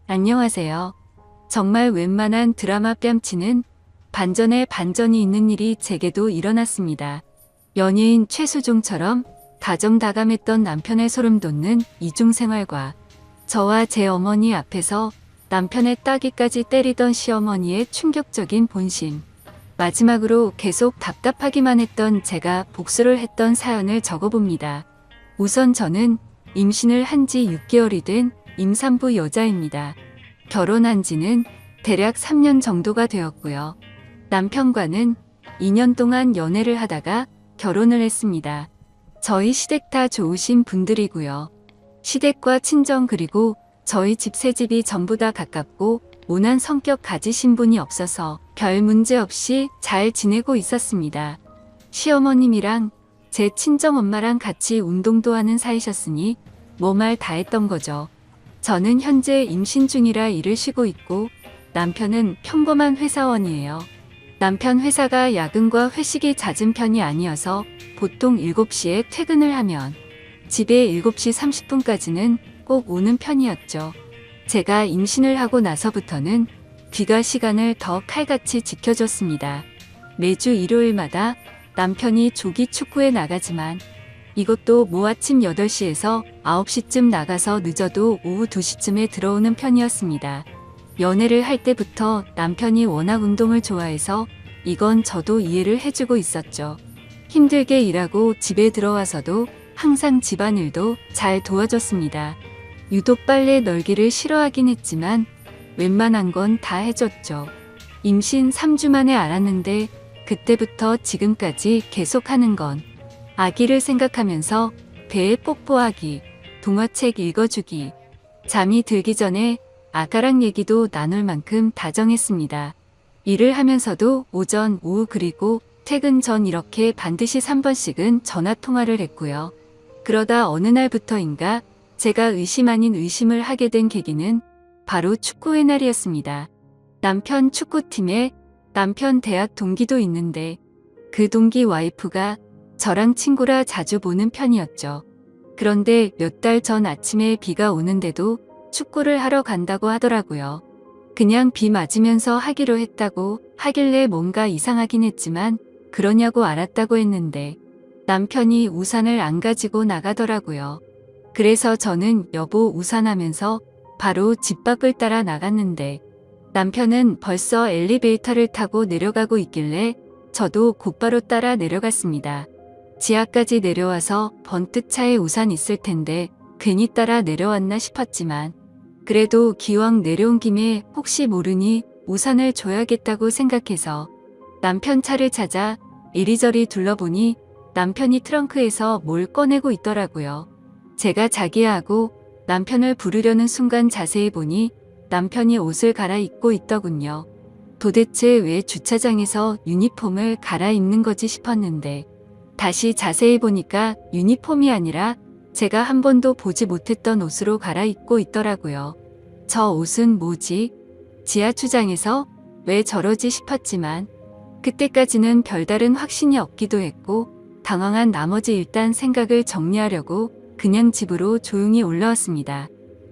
안녕하세요. 정말 웬만한 드라마 뺨치는 반전에 반전이 있는 일이 제게도 일어났습니다. 연예인 최수종처럼 다정다감했던 남편의 소름 돋는 이중생활과 저와 제 어머니 앞에서 남편의 따귀까지 때리던 시어머니의 충격적인 본심. 마지막으로 계속 답답하기만 했던 제가 복수를 했던 사연을 적어봅니다. 우선 저는 임신을 한 지 6개월이 된 임산부 여자입니다. 결혼한 지는 대략 3년 정도가 되었고요. 남편과는 2년 동안 연애를 하다가 결혼을 했습니다. 저희 시댁 다 좋으신 분들이고요. 시댁과 친정 그리고 저희 집 새 집이 전부 다 가깝고 온화한 성격 가지신 분이 없어서 별 문제 없이 잘 지내고 있었습니다. 시어머님이랑 제 친정엄마랑 같이 운동도 하는 사이셨으니 뭐 말 다 했던 거죠. 저는 현재 임신 중이라 일을 쉬고 있고 남편은 평범한 회사원이에요. 남편 회사가 야근과 회식이 잦은 편이 아니어서 보통 7시에 퇴근을 하면 집에 7시 30분까지는 꼭 오는 편이었죠. 제가 임신을 하고 나서부터는 귀가 시간을 더 칼같이 지켜줬습니다. 매주 일요일마다 남편이 조기 축구에 나가지만 이것도 뭐 아침 8시에서 9시쯤 나가서 늦어도 오후 2시쯤에 들어오는 편이었습니다. 연애를 할 때부터 남편이 워낙 운동을 좋아해서 이건 저도 이해를 해주고 있었죠. 힘들게 일하고 집에 들어와서도 항상 집안일도 잘 도와줬습니다. 유독 빨래 널기를 싫어하긴 했지만 웬만한 건 다 해줬죠. 임신 3주 만에 알았는데 그때부터 지금까지 계속하는 건 아기를 생각하면서 배에 뽀뽀하기, 동화책 읽어주기, 잠이 들기 전에 아가랑 얘기도 나눌 만큼 다정했습니다. 일을 하면서도 오전, 오후 그리고 퇴근 전 이렇게 반드시 3번씩은 전화통화를 했고요. 그러다 어느 날부터인가 제가 의심 아닌 의심을 하게 된 계기는 바로 축구의 날이었습니다. 남편 축구팀에 남편 대학 동기도 있는데 그 동기 와이프가 저랑 친구라 자주 보는 편이었죠. 그런데 몇 달 전 아침에 비가 오는데도 축구를 하러 간다고 하더라고요. 그냥 비 맞으면서 하기로 했다고 하길래 뭔가 이상하긴 했지만 그러냐고 알았다고 했는데 남편이 우산을 안 가지고 나가더라고요. 그래서 저는 여보 우산 하면서 바로 집 밖을 따라 나갔는데 남편은 벌써 엘리베이터를 타고 내려가고 있길래 저도 곧바로 따라 내려갔습니다. 지하까지 내려와서 번뜩 차에 우산 있을 텐데 괜히 따라 내려왔나 싶었지만 그래도 기왕 내려온 김에 혹시 모르니 우산을 줘야겠다고 생각해서 남편 차를 찾아 이리저리 둘러보니 남편이 트렁크에서 뭘 꺼내고 있더라고요. 제가 자기야 하고 남편을 부르려는 순간 자세히 보니 남편이 옷을 갈아입고 있더군요. 도대체 왜 주차장에서 유니폼을 갈아입는 거지 싶었는데 다시 자세히 보니까 유니폼이 아니라 제가 한 번도 보지 못했던 옷으로 갈아입고 있더라고요. 저 옷은 뭐지? 지하주장에서 왜 저러지 싶었지만 그때까지는 별다른 확신이 없기도 했고 당황한 나머지 일단 생각을 정리하려고 그냥 집으로 조용히 올라왔습니다.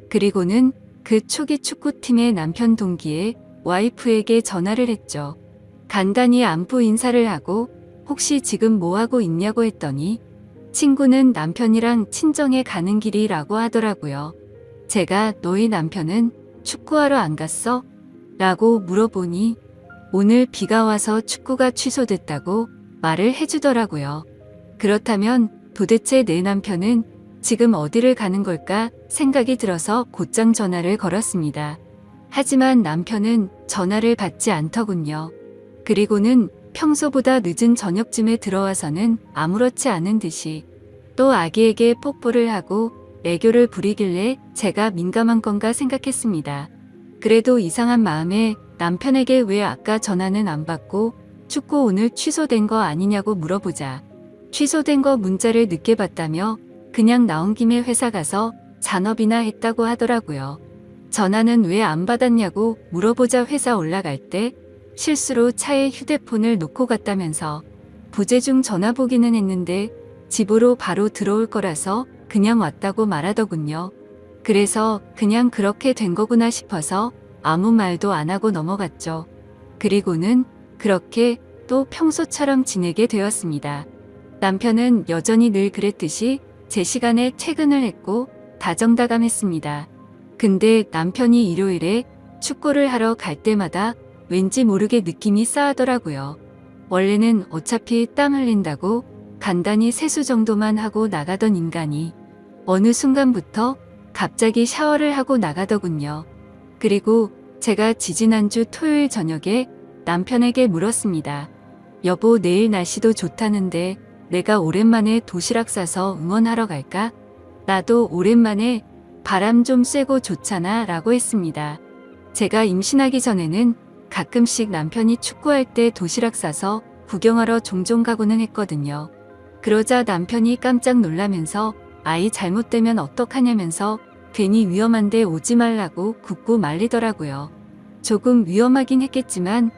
그리고는 그 초기 축구팀의 남편 동기의 와이프에게 전화를 했죠. 간단히 안부 인사를 하고 혹시 지금 뭐하고 있냐고 했더니 친구는 남편이랑 친정에 가는 길이라고 하더라고요. 제가 너희 남편은 축구하러 안 갔어? 라고 물어보니 오늘 비가 와서 축구가 취소됐다고 말을 해주더라고요. 그렇다면 도대체 내 남편은 지금 어디를 가는 걸까 생각이 들어서 곧장 전화를 걸었습니다. 하지만 남편은 전화를 받지 않더군요. 그리고는 평소보다 늦은 저녁쯤에 들어와서는 아무렇지 않은 듯이 또 아기에게 뽀뽀를 하고 애교를 부리길래 제가 민감한 건가 생각했습니다. 그래도 이상한 마음에 남편에게 왜 아까 전화는 안 받고 축구 오늘 취소된 거 아니냐고 물어보자 취소된 거 문자를 늦게 봤다며 그냥 나온 김에 회사 가서 잔업이나 했다고 하더라고요. 전화는 왜 안 받았냐고 물어보자 회사 올라갈 때 실수로 차에 휴대폰을 놓고 갔다면서 부재중 전화 보기는 했는데 집으로 바로 들어올 거라서 그냥 왔다고 말하더군요. 그래서 그냥 그렇게 된 거구나 싶어서 아무 말도 안 하고 넘어갔죠. 그리고는 그렇게 또 평소처럼 지내게 되었습니다. 남편은 여전히 늘 그랬듯이 제 시간에 퇴근을 했고 다정다감했습니다. 근데 남편이 일요일에 축구를 하러 갈 때마다 왠지 모르게 느낌이 싸하더라고요. 원래는 어차피 땀 흘린다고 간단히 세수 정도만 하고 나가던 인간이 어느 순간부터 갑자기 샤워를 하고 나가더군요. 그리고 제가 지지난주 토요일 저녁에 남편에게 물었습니다. 여보, 내일 날씨도 좋다는데 내가 오랜만에 도시락 싸서 응원하러 갈까? 나도 오랜만에 바람 좀 쐬고 좋잖아 라고 했습니다. 제가 임신하기 전에는 가끔씩 남편이 축구할 때 도시락 싸서 구경하러 종종 가고는 했거든요. 그러자 남편이 깜짝 놀라면서 아이 잘못되면 어떡하냐면서 괜히 위험한데 오지 말라고 굳고 말리더라고요. 조금 위험하긴 했겠지만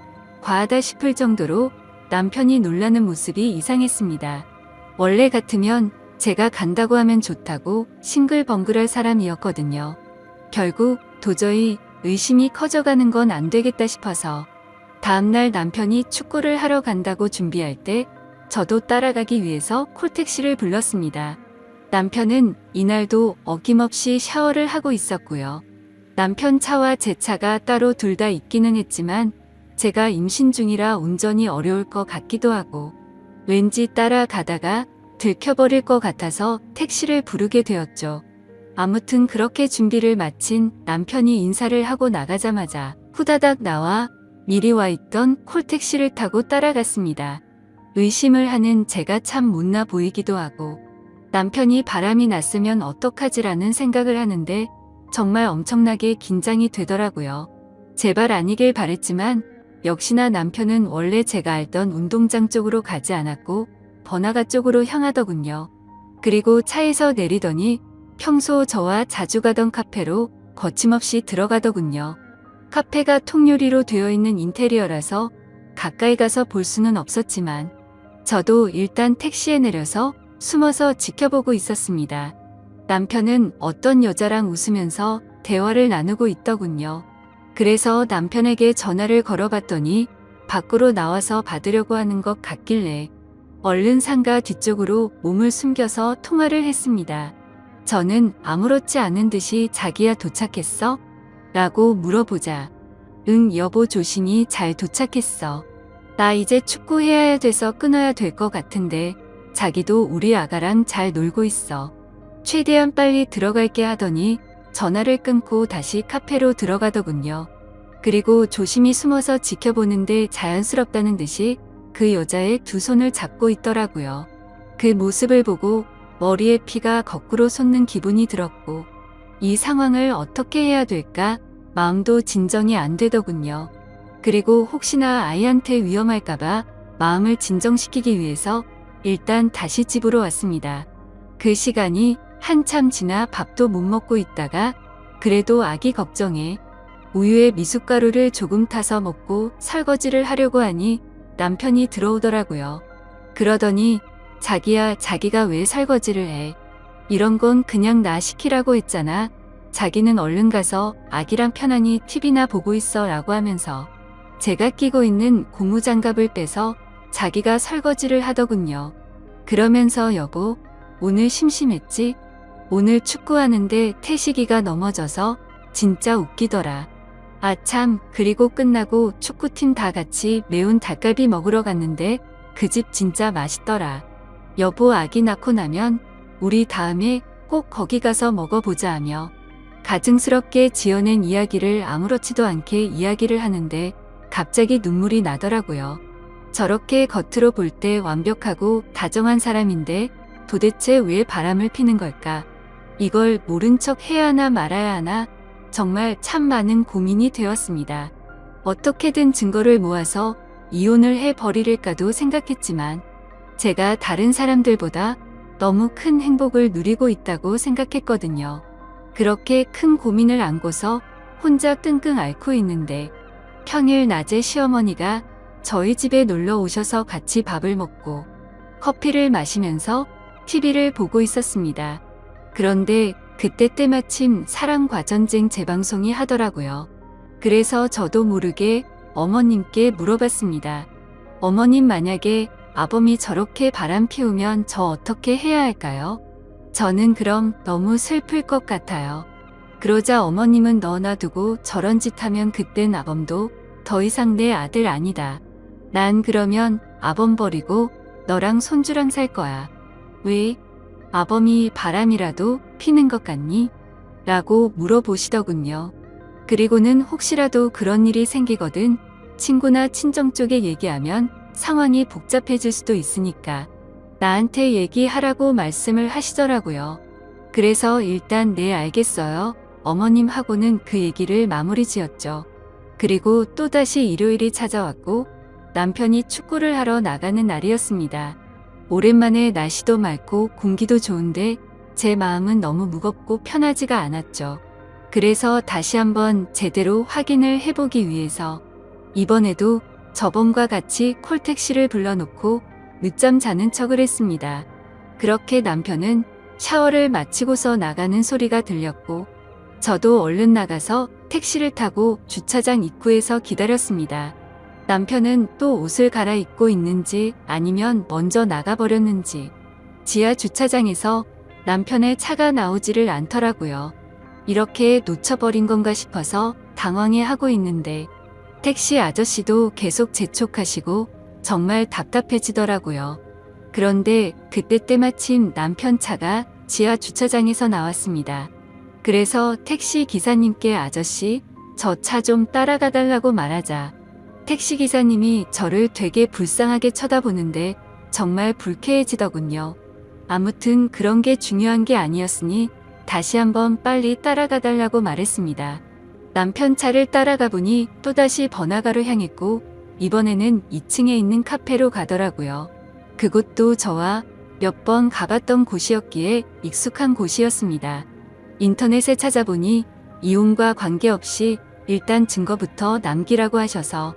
과하다 싶을 정도로 남편이 놀라는 모습이 이상했습니다. 원래 같으면 제가 간다고 하면 좋다고 싱글벙글할 사람이었거든요. 결국 도저히 의심이 커져가는 건 안 되겠다 싶어서 다음날 남편이 축구를 하러 간다고 준비할 때 저도 따라가기 위해서 콜택시를 불렀습니다. 남편은 이날도 어김없이 샤워를 하고 있었고요. 남편 차와 제 차가 따로 둘 다 있기는 했지만 제가 임신 중이라 운전이 어려울 것 같기도 하고 왠지 따라가다가 들켜버릴 것 같아서 택시를 부르게 되었죠. 아무튼 그렇게 준비를 마친 남편이 인사를 하고 나가자마자 후다닥 나와 미리 와 있던 콜택시를 타고 따라갔습니다. 의심을 하는 제가 참 못나 보이기도 하고 남편이 바람이 났으면 어떡하지라는 생각을 하는데 정말 엄청나게 긴장이 되더라고요. 제발 아니길 바랬지만 역시나 남편은 원래 제가 알던 운동장 쪽으로 가지 않았고 번화가 쪽으로 향하더군요. 그리고 차에서 내리더니 평소 저와 자주 가던 카페로 거침없이 들어가더군요. 카페가 통유리로 되어 있는 인테리어라서 가까이 가서 볼 수는 없었지만 저도 일단 택시에 내려서 숨어서 지켜보고 있었습니다. 남편은 어떤 여자랑 웃으면서 대화를 나누고 있더군요. 그래서 남편에게 전화를 걸어봤더니 밖으로 나와서 받으려고 하는 것 같길래 얼른 상가 뒤쪽으로 몸을 숨겨서 통화를 했습니다. 저는 아무렇지 않은 듯이 자기야 도착했어? 라고 물어보자 응 여보 조심히 잘 도착했어. 나 이제 축구해야 돼서 끊어야 될 것 같은데 자기도 우리 아가랑 잘 놀고 있어. 최대한 빨리 들어갈게 하더니 전화를 끊고 다시 카페로 들어가더군요. 그리고 조심히 숨어서 지켜보는데 자연스럽다는 듯이 그 여자의 두 손을 잡고 있더라고요. 그 모습을 보고 머리에 피가 거꾸로 솟는 기분이 들었고 이 상황을 어떻게 해야 될까 마음도 진정이 안 되더군요. 그리고 혹시나 아이한테 위험할까봐 마음을 진정시키기 위해서 일단 다시 집으로 왔습니다. 그 시간이 한참 지나 밥도 못 먹고 있다가 그래도 아기 걱정에 우유에 미숫가루를 조금 타서 먹고 설거지를 하려고 하니 남편이 들어오더라고요. 그러더니 자기야 자기가 왜 설거지를 해? 이런 건 그냥 나 시키라고 했잖아. 자기는 얼른 가서 아기랑 편안히 TV나 보고 있어 라고 하면서 제가 끼고 있는 고무장갑을 빼서 자기가 설거지를 하더군요. 그러면서 여보 오늘 심심했지? 오늘 축구하는데 태식이가 넘어져서 진짜 웃기더라. 아 참 그리고 끝나고 축구팀 다 같이 매운 닭갈비 먹으러 갔는데 그 집 진짜 맛있더라. 여보 아기 낳고 나면 우리 다음에 꼭 거기 가서 먹어보자 하며 가증스럽게 지어낸 이야기를 아무렇지도 않게 이야기를 하는데 갑자기 눈물이 나더라고요. 저렇게 겉으로 볼 때 완벽하고 다정한 사람인데 도대체 왜 바람을 피는 걸까? 이걸 모른 척 해야 하나 말아야 하나 정말 참 많은 고민이 되었습니다. 어떻게든 증거를 모아서 이혼을 해버리릴까도 생각했지만 제가 다른 사람들보다 너무 큰 행복을 누리고 있다고 생각했거든요. 그렇게 큰 고민을 안고서 혼자 끙끙 앓고 있는데 평일 낮에 시어머니가 저희 집에 놀러 오셔서 같이 밥을 먹고 커피를 마시면서 TV를 보고 있었습니다. 그런데 그때 때마침 사랑과 전쟁 재방송이 하더라고요. 그래서 저도 모르게 어머님께 물어봤습니다. 어머님, 만약에 아범이 저렇게 바람 피우면 저 어떻게 해야 할까요? 저는 그럼 너무 슬플 것 같아요. 그러자 어머님은 너나 두고 저런 짓 하면 그땐 아범도 더 이상 내 아들 아니다. 난 그러면 아범 버리고 너랑 손주랑 살 거야. 왜? 아범이 바람이라도 피는 것 같니? 라고 물어보시더군요. 그리고는 혹시라도 그런 일이 생기거든 친구나 친정 쪽에 얘기하면 상황이 복잡해질 수도 있으니까 나한테 얘기하라고 말씀을 하시더라고요. 그래서 일단 네, 알겠어요, 어머님 하고는 그 얘기를 마무리 지었죠. 그리고 또다시 일요일이 찾아왔고 남편이 축구를 하러 나가는 날이었습니다. 오랜만에 날씨도 맑고 공기도 좋은데 제 마음은 너무 무겁고 편하지가 않았죠. 그래서 다시 한번 제대로 확인을 해보기 위해서 이번에도 저번과 같이 콜택시를 불러놓고 늦잠 자는 척을 했습니다. 그렇게 남편은 샤워를 마치고서 나가는 소리가 들렸고 저도 얼른 나가서 택시를 타고 주차장 입구에서 기다렸습니다. 남편은 또 옷을 갈아입고 있는지 아니면 먼저 나가버렸는지 지하 주차장에서 남편의 차가 나오지를 않더라고요. 이렇게 놓쳐버린 건가 싶어서 당황해하고 있는데 택시 아저씨도 계속 재촉하시고 정말 답답해지더라고요. 그런데 그때 때마침 남편 차가 지하 주차장에서 나왔습니다. 그래서 택시 기사님께 아저씨, 저 차 좀 따라가 달라고 말하자 택시 기사님이 저를 되게 불쌍하게 쳐다보는데 정말 불쾌해지더군요. 아무튼 그런 게 중요한 게 아니었으니 다시 한번 빨리 따라가 달라고 말했습니다. 남편 차를 따라가 보니 또다시 번화가로 향했고 이번에는 2층에 있는 카페로 가더라고요. 그곳도 저와 몇 번 가봤던 곳이었기에 익숙한 곳이었습니다. 인터넷에 찾아보니 이혼과 관계없이 일단 증거부터 남기라고 하셔서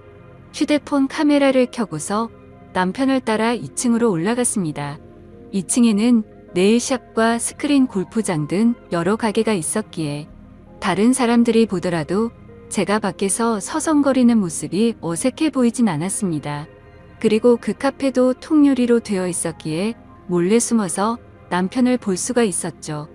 휴대폰 카메라를 켜고서 남편을 따라 2층으로 올라갔습니다. 2층에는 네일샵과 스크린 골프장 등 여러 가게가 있었기에 다른 사람들이 보더라도 제가 밖에서 서성거리는 모습이 어색해 보이진 않았습니다. 그리고 그 카페도 통유리로 되어 있었기에 몰래 숨어서 남편을 볼 수가 있었죠.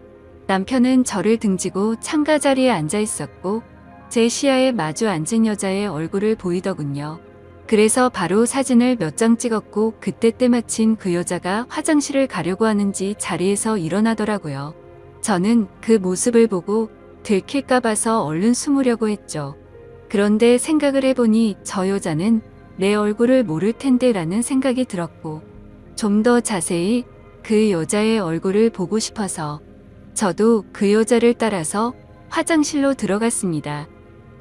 남편은 저를 등지고 창가 자리에 앉아 있었고 제 시야에 마주 앉은 여자의 얼굴을 보이더군요. 그래서 바로 사진을 몇 장 찍었고 그때 때마침 그 여자가 화장실을 가려고 하는지 자리에서 일어나더라고요. 저는 그 모습을 보고 들킬까 봐서 얼른 숨으려고 했죠. 그런데 생각을 해보니 저 여자는 내 얼굴을 모를 텐데 라는 생각이 들었고 좀 더 자세히 그 여자의 얼굴을 보고 싶어서 저도 그 여자를 따라서 화장실로 들어갔습니다.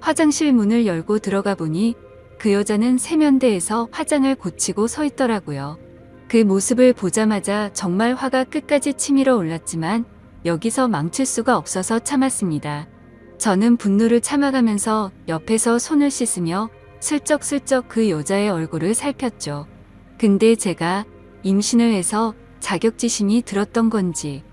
화장실 문을 열고 들어가 보니 그 여자는 세면대에서 화장을 고치고 서 있더라고요. 그 모습을 보자마자 정말 화가 끝까지 치밀어 올랐지만 여기서 망칠 수가 없어서 참았습니다. 저는 분노를 참아가면서 옆에서 손을 씻으며 슬쩍슬쩍 그 여자의 얼굴을 살폈죠. 근데 제가 임신을 해서 자격지심이 들었던 건지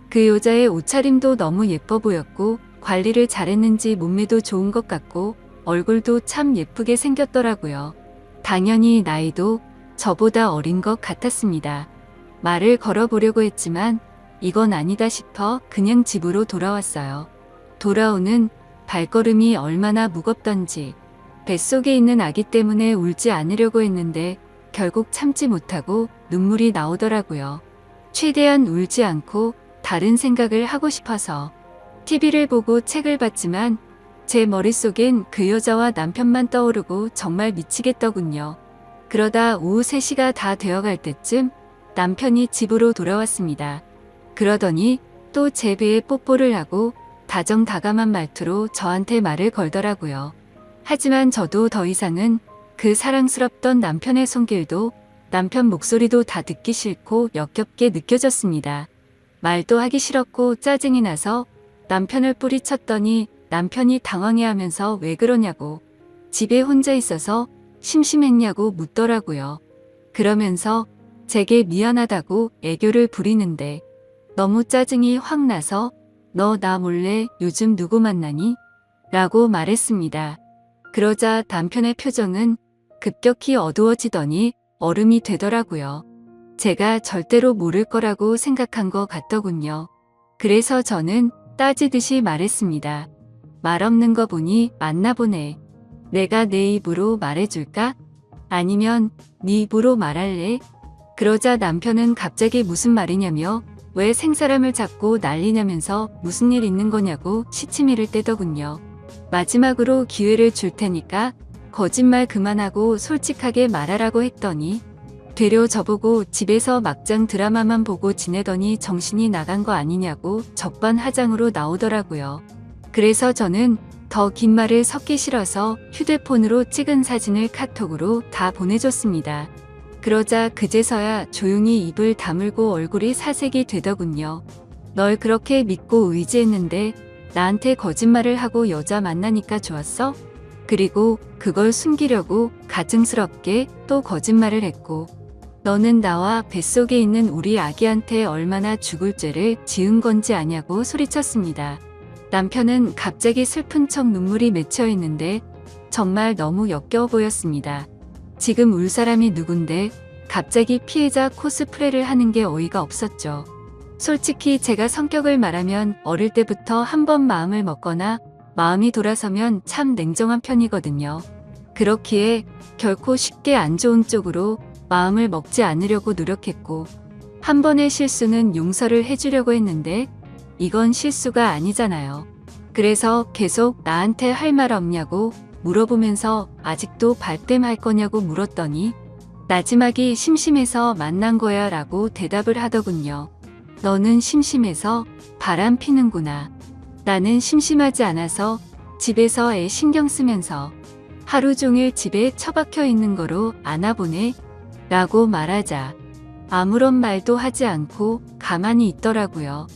그 여자의 옷차림도 너무 예뻐 보였고 관리를 잘했는지 몸매도 좋은 것 같고 얼굴도 참 예쁘게 생겼더라고요. 당연히 나이도 저보다 어린 것 같았습니다. 말을 걸어보려고 했지만 이건 아니다 싶어 그냥 집으로 돌아왔어요. 돌아오는 발걸음이 얼마나 무겁던지 뱃속에 있는 아기 때문에 울지 않으려고 했는데 결국 참지 못하고 눈물이 나오더라고요. 최대한 울지 않고 다른 생각을 하고 싶어서 TV를 보고 책을 봤지만 제 머릿속엔 그 여자와 남편만 떠오르고 정말 미치겠더군요. 그러다 오후 3시가 다 되어갈 때쯤 남편이 집으로 돌아왔습니다. 그러더니 또 제 배에 뽀뽀를 하고 다정다감한 말투로 저한테 말을 걸더라고요. 하지만 저도 더 이상은 그 사랑스럽던 남편의 손길도 남편 목소리도 다 듣기 싫고 역겹게 느껴졌습니다. 말도 하기 싫었고 짜증이 나서 남편을 뿌리쳤더니 남편이 당황해하면서 왜 그러냐고 집에 혼자 있어서 심심했냐고 묻더라고요. 그러면서 제게 미안하다고 애교를 부리는데 너무 짜증이 확 나서 너 나 몰래 요즘 누구 만나니? 라고 말했습니다. 그러자 남편의 표정은 급격히 어두워지더니 얼음이 되더라고요. 제가 절대로 모를 거라고 생각한 것 같더군요. 그래서 저는 따지듯이 말했습니다. 말 없는 거 보니 맞나 보네. 내가 내 입으로 말해줄까? 아니면 네 입으로 말할래? 그러자 남편은 갑자기 무슨 말이냐며 왜 생사람을 잡고 난리냐면서 무슨 일 있는 거냐고 시치미를 떼더군요. 마지막으로 기회를 줄 테니까 거짓말 그만하고 솔직하게 말하라고 했더니 되려 저보고 집에서 막장 드라마만 보고 지내더니 정신이 나간 거 아니냐고 적반하장으로 나오더라고요. 그래서 저는 더 긴 말을 섞기 싫어서 휴대폰으로 찍은 사진을 카톡으로 다 보내줬습니다. 그러자 그제서야 조용히 입을 다물고 얼굴이 사색이 되더군요. 널 그렇게 믿고 의지했는데 나한테 거짓말을 하고 여자 만나니까 좋았어? 그리고 그걸 숨기려고 가증스럽게 또 거짓말을 했고 너는 나와 뱃속에 있는 우리 아기한테 얼마나 죽을 죄를 지은 건지 아냐고 소리쳤습니다. 남편은 갑자기 슬픈 척 눈물이 맺혀 있는데 정말 너무 역겨워 보였습니다. 지금 울 사람이 누군데 갑자기 피해자 코스프레를 하는 게 어이가 없었죠. 솔직히 제가 성격을 말하면 어릴 때부터 한번 마음을 먹거나 마음이 돌아서면 참 냉정한 편이거든요. 그렇기에 결코 쉽게 안 좋은 쪽으로 마음을 먹지 않으려고 노력했고 한 번의 실수는 용서를 해주려고 했는데 이건 실수가 아니잖아요. 그래서 계속 나한테 할 말 없냐고 물어보면서 아직도 발뺌할 거냐고 물었더니 나지막이 심심해서 만난 거야 라고 대답을 하더군요. 너는 심심해서 바람 피는구나. 나는 심심하지 않아서 집에서 애 신경 쓰면서 하루 종일 집에 처박혀 있는 거로 아나 보네 라고 말하자 아무런 말도 하지 않고 가만히 있더라고요.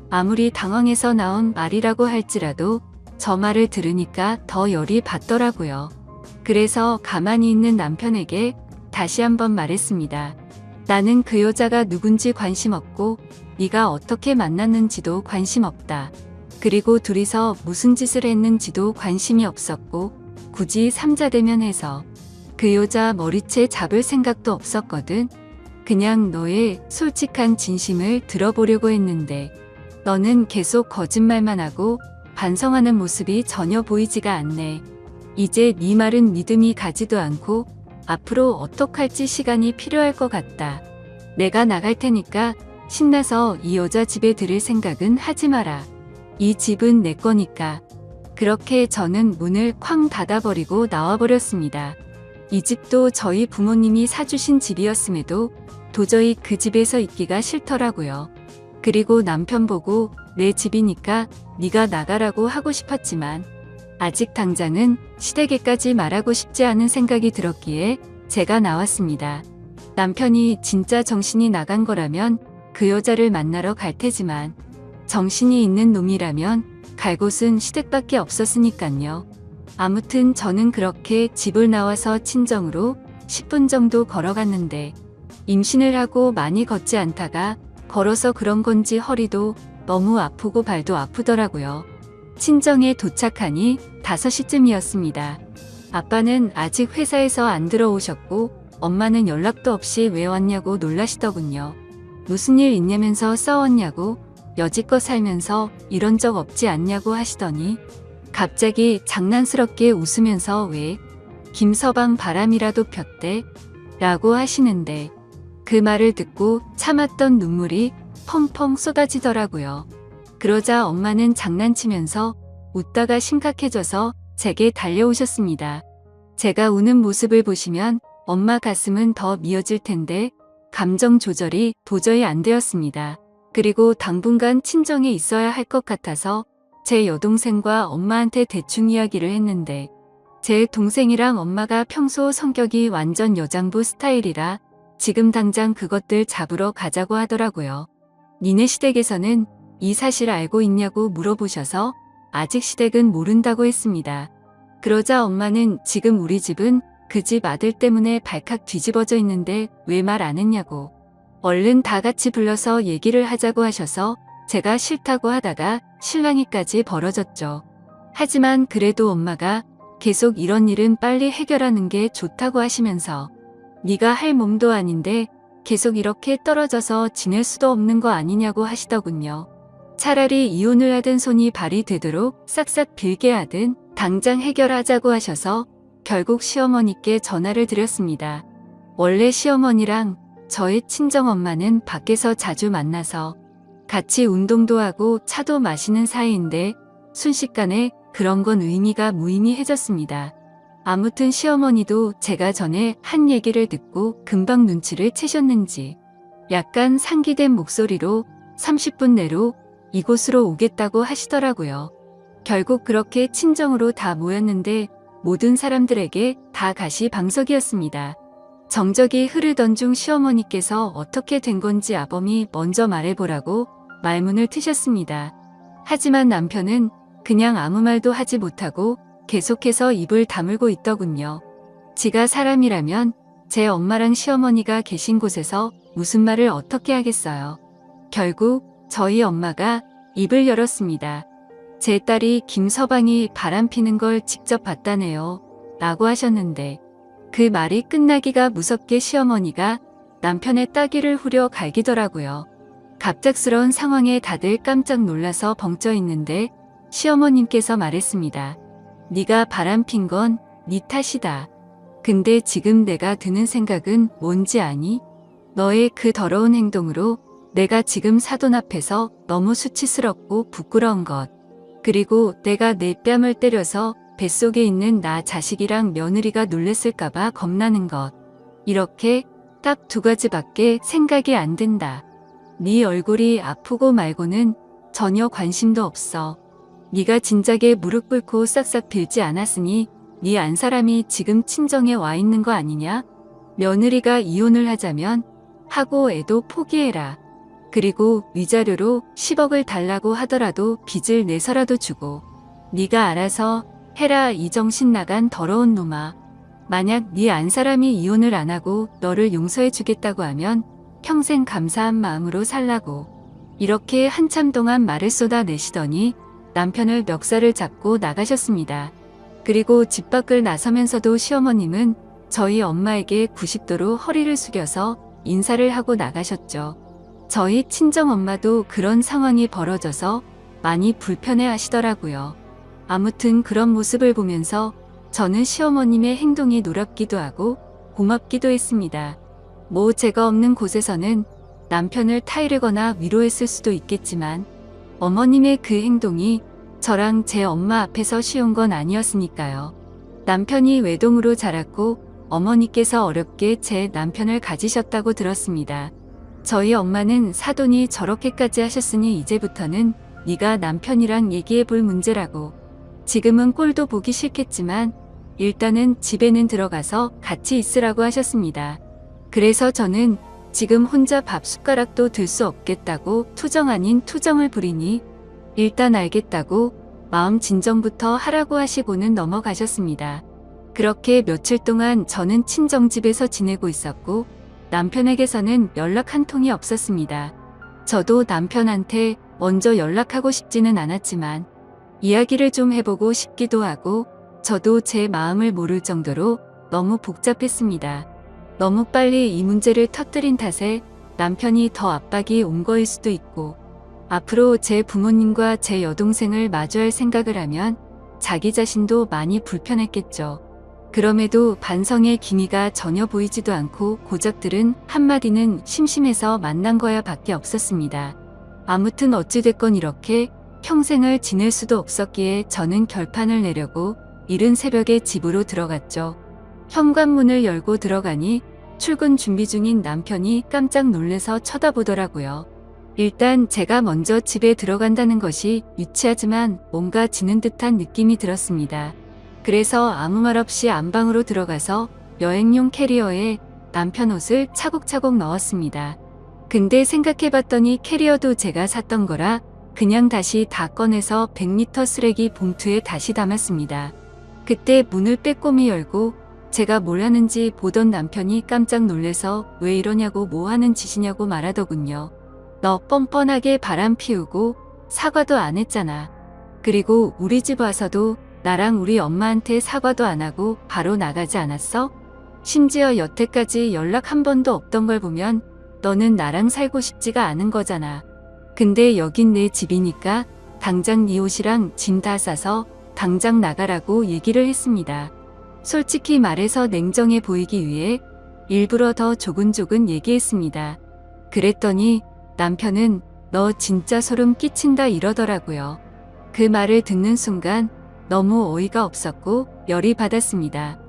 아무리 당황해서 나온 말이라고 할지라도 저 말을 들으니까 더 열이 받더라고요. 그래서 가만히 있는 남편에게 다시 한번 말했습니다. 나는 그 여자가 누군지 관심 없고 네가 어떻게 만났는지도 관심 없다. 그리고 둘이서 무슨 짓을 했는지도 관심이 없었고 굳이 삼자대면 해서 그 여자 머리채 잡을 생각도 없었거든. 그냥 너의 솔직한 진심을 들어보려고 했는데 너는 계속 거짓말만 하고 반성하는 모습이 전혀 보이지가 않네. 이제 네 말은 믿음이 가지도 않고 앞으로 어떡할지 시간이 필요할 것 같다. 내가 나갈 테니까 신나서 이 여자 집에 들을 생각은 하지 마라. 이 집은 내 거니까. 그렇게 저는 문을 쾅 닫아버리고 나와버렸습니다. 이 집도 저희 부모님이 사주신 집이었음에도 도저히 그 집에서 있기가 싫더라고요. 그리고 남편 보고 내 집이니까 네가 나가라고 하고 싶었지만 아직 당장은 시댁에까지 말하고 싶지 않은 생각이 들었기에 제가 나왔습니다. 남편이 진짜 정신이 나간 거라면 그 여자를 만나러 갈 테지만 정신이 있는 놈이라면 갈 곳은 시댁밖에 없었으니깐요. 아무튼 저는 그렇게 집을 나와서 친정으로 10분 정도 걸어갔는데 임신을 하고 많이 걷지 않다가 걸어서 그런 건지 허리도 너무 아프고 발도 아프더라고요. 친정에 도착하니 5시쯤이었습니다. 아빠는 아직 회사에서 안 들어오셨고 엄마는 연락도 없이 왜 왔냐고 놀라시더군요. 무슨 일 있냐면서 싸웠냐고 여지껏 살면서 이런 적 없지 않냐고 하시더니 갑자기 장난스럽게 웃으면서 왜 김서방 바람이라도 폈대? 라고 하시는데 그 말을 듣고 참았던 눈물이 펑펑 쏟아지더라고요. 그러자 엄마는 장난치면서 웃다가 심각해져서 제게 달려오셨습니다. 제가 우는 모습을 보시면 엄마 가슴은 더 미어질 텐데 감정 조절이 도저히 안 되었습니다. 그리고 당분간 친정에 있어야 할 것 같아서 제 여동생과 엄마한테 대충 이야기를 했는데 제 동생이랑 엄마가 평소 성격이 완전 여장부 스타일이라 지금 당장 그것들 잡으러 가자고 하더라고요. 니네 시댁에서는 이 사실 알고 있냐고 물어보셔서 아직 시댁은 모른다고 했습니다. 그러자 엄마는 지금 우리 집은 그 집 아들 때문에 발칵 뒤집어져 있는데 왜 말 안 했냐고 얼른 다 같이 불러서 얘기를 하자고 하셔서 제가 싫다고 하다가 실랑이까지 벌어졌죠. 하지만 그래도 엄마가 계속 이런 일은 빨리 해결하는 게 좋다고 하시면서 네가 할 몸도 아닌데 계속 이렇게 떨어져서 지낼 수도 없는 거 아니냐고 하시더군요. 차라리 이혼을 하든 손이 발이 되도록 싹싹 빌게 하든 당장 해결하자고 하셔서 결국 시어머니께 전화를 드렸습니다. 원래 시어머니랑 저의 친정엄마는 밖에서 자주 만나서 같이 운동도 하고 차도 마시는 사이인데 순식간에 그런 건 의미가 무의미해졌습니다. 아무튼 시어머니도 제가 전에 한 얘기를 듣고 금방 눈치를 채셨는지 약간 상기된 목소리로 30분 내로 이곳으로 오겠다고 하시더라고요. 결국 그렇게 친정으로 다 모였는데 모든 사람들에게 다 가시방석이었습니다. 정적이 흐르던 중 시어머니께서 어떻게 된 건지 아범이 먼저 말해보라고 말문을 트셨습니다. 하지만 남편은 그냥 아무 말도 하지 못하고 계속해서 입을 다물고 있더군요. 지가 사람이라면 제 엄마랑 시어머니가 계신 곳에서 무슨 말을 어떻게 하겠어요. 결국 저희 엄마가 입을 열었습니다. 제 딸이 김서방이 바람피는 걸 직접 봤다네요. 라고 하셨는데 그 말이 끝나기가 무섭게 시어머니가 남편의 따귀를 후려 갈기더라고요. 갑작스러운 상황에 다들 깜짝 놀라서 벙쪄 있는데 시어머님께서 말했습니다. 네가 바람핀 건 네 탓이다. 근데 지금 내가 드는 생각은 뭔지 아니? 너의 그 더러운 행동으로 내가 지금 사돈 앞에서 너무 수치스럽고 부끄러운 것. 그리고 내가 내 뺨을 때려서 뱃속에 있는 나 자식이랑 며느리가 놀랬을까봐 겁나는 것. 이렇게 딱 두 가지밖에 생각이 안 든다. 네 얼굴이 아프고 말고는 전혀 관심도 없어. 네가 진작에 무릎 꿇고 싹싹 빌지 않았으니 네 안 사람이 지금 친정에 와 있는 거 아니냐? 며느리가 이혼을 하자면 하고 애도 포기해라. 그리고 위자료로 10억을 달라고 하더라도 빚을 내서라도 주고 네가 알아서 해라. 이 정신 나간 더러운 놈아. 만약 네 안 사람이 이혼을 안 하고 너를 용서해 주겠다고 하면 평생 감사한 마음으로 살라고. 이렇게 한참 동안 말을 쏟아내시더니 남편을 멱살을 잡고 나가셨습니다. 그리고 집 밖을 나서면서도 시어머님은 저희 엄마에게 90도로 허리를 숙여서 인사를 하고 나가셨죠. 저희 친정엄마도 그런 상황이 벌어져서 많이 불편해 하시더라고요. 아무튼 그런 모습을 보면서 저는 시어머님의 행동이 놀랍기도 하고 고맙기도 했습니다. 뭐 죄가 없는 곳에서는 남편을 타이르거나 위로했을 수도 있겠지만 어머님의 그 행동이 저랑 제 엄마 앞에서 쉬운 건 아니었으니까요. 남편이 외동으로 자랐고 어머니께서 어렵게 제 남편을 가지셨다고 들었습니다. 저희 엄마는 사돈이 저렇게까지 하셨으니 이제부터는 네가 남편이랑 얘기해 볼 문제라고. 지금은 꼴도 보기 싫겠지만 일단은 집에는 들어가서 같이 있으라고 하셨습니다. 그래서 저는 지금 혼자 밥 숟가락도 들 수 없겠다고 투정 아닌 투정을 부리니 일단 알겠다고 마음 진정부터 하라고 하시고는 넘어가셨습니다. 그렇게 며칠 동안 저는 친정집에서 지내고 있었고 남편에게서는 연락 한 통이 없었습니다. 저도 남편한테 먼저 연락하고 싶지는 않았지만 이야기를 좀 해보고 싶기도 하고 저도 제 마음을 모를 정도로 너무 복잡했습니다. 너무 빨리 이 문제를 터뜨린 탓에 남편이 더 압박이 온 거일 수도 있고 앞으로 제 부모님과 제 여동생을 마주할 생각을 하면 자기 자신도 많이 불편했겠죠. 그럼에도 반성의 기미가 전혀 보이지도 않고 고작들은 한마디는 심심해서 만난 거야 밖에 없었습니다. 아무튼 어찌됐건 이렇게 평생을 지낼 수도 없었기에 저는 결판을 내려고 이른 새벽에 집으로 들어갔죠. 현관문을 열고 들어가니 출근 준비 중인 남편이 깜짝 놀래서 쳐다보더라고요. 일단 제가 먼저 집에 들어간다는 것이 유치하지만 뭔가 지는 듯한 느낌이 들었습니다. 그래서 아무 말 없이 안방으로 들어가서 여행용 캐리어에 남편 옷을 차곡차곡 넣었습니다. 근데 생각해봤더니 캐리어도 제가 샀던 거라 그냥 다시 다 꺼내서 100리터 쓰레기 봉투에 다시 담았습니다. 그때 문을 빼꼼히 열고 제가 뭘 하는지 보던 남편이 깜짝 놀래서 왜 이러냐고 뭐 하는 짓이냐고 말하더군요. 너 뻔뻔하게 바람 피우고 사과도 안 했잖아. 그리고 우리 집 와서도 나랑 우리 엄마한테 사과도 안 하고 바로 나가지 않았어? 심지어 여태까지 연락 한 번도 없던 걸 보면 너는 나랑 살고 싶지가 않은 거잖아. 근데 여긴 내 집이니까 당장 네 옷이랑 짐 다 싸서 당장 나가라고 얘기를 했습니다. 솔직히 말해서 냉정해 보이기 위해 일부러 더 조근조근 얘기했습니다. 그랬더니 남편은 너 진짜 소름 끼친다 이러더라고요. 그 말을 듣는 순간 너무 어이가 없었고 열이 받았습니다.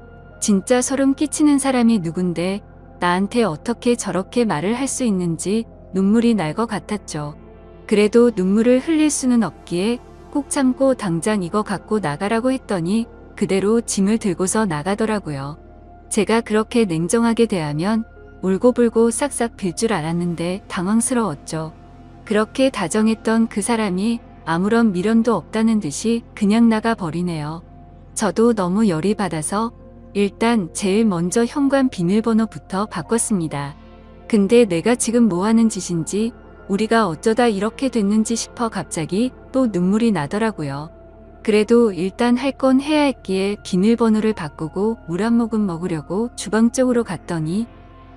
진짜 소름 끼치는 사람이 누군데 나한테 어떻게 저렇게 말을 할 수 있는지 눈물이 날 것 같았죠. 그래도 눈물을 흘릴 수는 없기에 꾹 참고 당장 이거 갖고 나가라고 했더니 그대로 짐을 들고서 나가더라고요. 제가 그렇게 냉정하게 대하면 울고불고 싹싹 빌 줄 알았는데 당황스러웠죠. 그렇게 다정했던 그 사람이 아무런 미련도 없다는 듯이 그냥 나가버리네요. 저도 너무 열이 받아서 일단 제일 먼저 현관 비밀번호부터 바꿨습니다. 근데 내가 지금 뭐 하는 짓인지 우리가 어쩌다 이렇게 됐는지 싶어 갑자기 또 눈물이 나더라고요. 그래도 일단 할 건 해야 했기에 비밀번호를 바꾸고 물 한 모금 먹으려고 주방 쪽으로 갔더니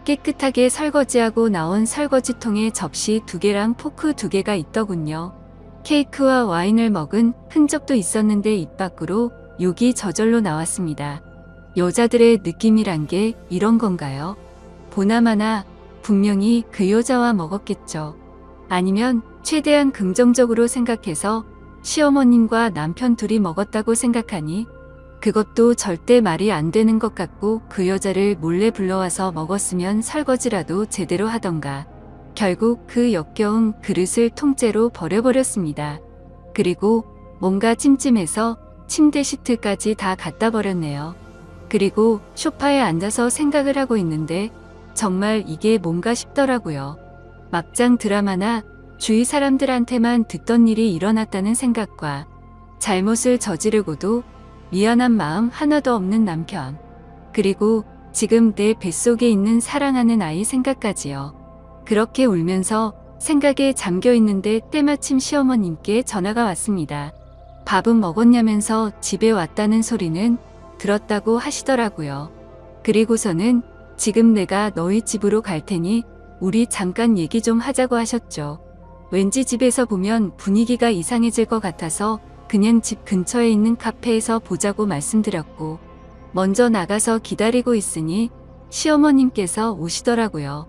깨끗하게 설거지하고 나온 설거지통에 접시 2개랑 포크 2개가 있더군요. 케이크와 와인을 먹은 흔적도 있었는데 입 밖으로 욕이 저절로 나왔습니다. 여자들의 느낌이란 게 이런 건가요? 보나마나 분명히 그 여자와 먹었겠죠. 아니면 최대한 긍정적으로 생각해서 시어머님과 남편 둘이 먹었다고 생각하니 그것도 절대 말이 안 되는 것 같고 그 여자를 몰래 불러와서 먹었으면 설거지라도 제대로 하던가. 결국 그 역겨운 그릇을 통째로 버려버렸습니다. 그리고 뭔가 찜찜해서 침대 시트까지 다 갖다 버렸네요. 그리고 소파에 앉아서 생각을 하고 있는데 정말 이게 뭔가 싶더라고요. 막장 드라마나 주위 사람들한테만 듣던 일이 일어났다는 생각과 잘못을 저지르고도 미안한 마음 하나도 없는 남편, 그리고 지금 내 뱃속에 있는 사랑하는 아이 생각까지요. 그렇게 울면서 생각에 잠겨 있는데 때마침 시어머님께 전화가 왔습니다. 밥은 먹었냐면서 집에 왔다는 소리는 들었다고 하시더라고요. 그리고서는 지금 내가 너희 집으로 갈 테니 우리 잠깐 얘기 좀 하자고 하셨죠. 왠지 집에서 보면 분위기가 이상해질 것 같아서 그냥 집 근처에 있는 카페에서 보자고 말씀드렸고 먼저 나가서 기다리고 있으니 시어머님께서 오시더라고요.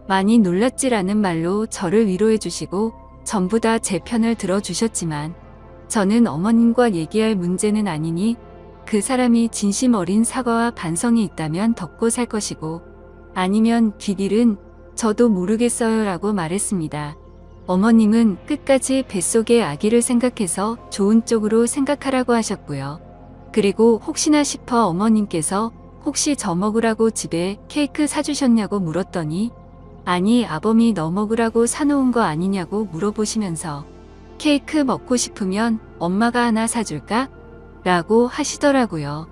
많이 놀랐지라는 말로 저를 위로해 주시고 전부 다 제 편을 들어주셨지만 저는 어머님과 얘기할 문제는 아니니 그 사람이 진심 어린 사과와 반성이 있다면 덮고 살 것이고 아니면 뒷일은 저도 모르겠어요 라고 말했습니다. 어머님은 끝까지 뱃속의 아기를 생각해서 좋은 쪽으로 생각하라고 하셨고요. 그리고 혹시나 싶어 어머님께서 혹시 저 먹으라고 집에 케이크 사주셨냐고 물었더니 아니 아범이 너 먹으라고 사놓은 거 아니냐고 물어보시면서 케이크 먹고 싶으면 엄마가 하나 사줄까? 라고 하시더라고요.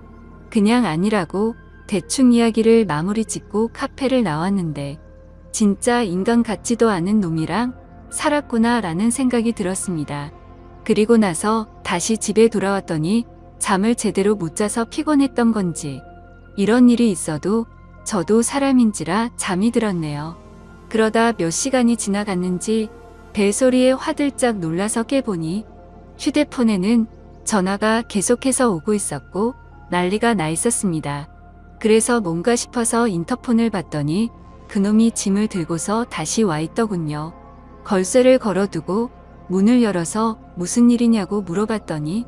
그냥 아니라고 대충 이야기를 마무리 짓고 카페를 나왔는데 진짜 인간 같지도 않은 놈이랑 살았구나 라는 생각이 들었습니다. 그리고 나서 다시 집에 돌아왔더니 잠을 제대로 못 자서 피곤했던 건지 이런 일이 있어도 저도 사람인지라 잠이 들었네요. 그러다 몇 시간이 지나갔는지 벨소리에 화들짝 놀라서 깨보니 휴대폰에는 전화가 계속해서 오고 있었고 난리가 나 있었습니다. 그래서 뭔가 싶어서 인터폰을 봤더니 그놈이 짐을 들고서 다시 와 있더군요. 걸쇠를 걸어두고 문을 열어서 무슨 일이냐고 물어봤더니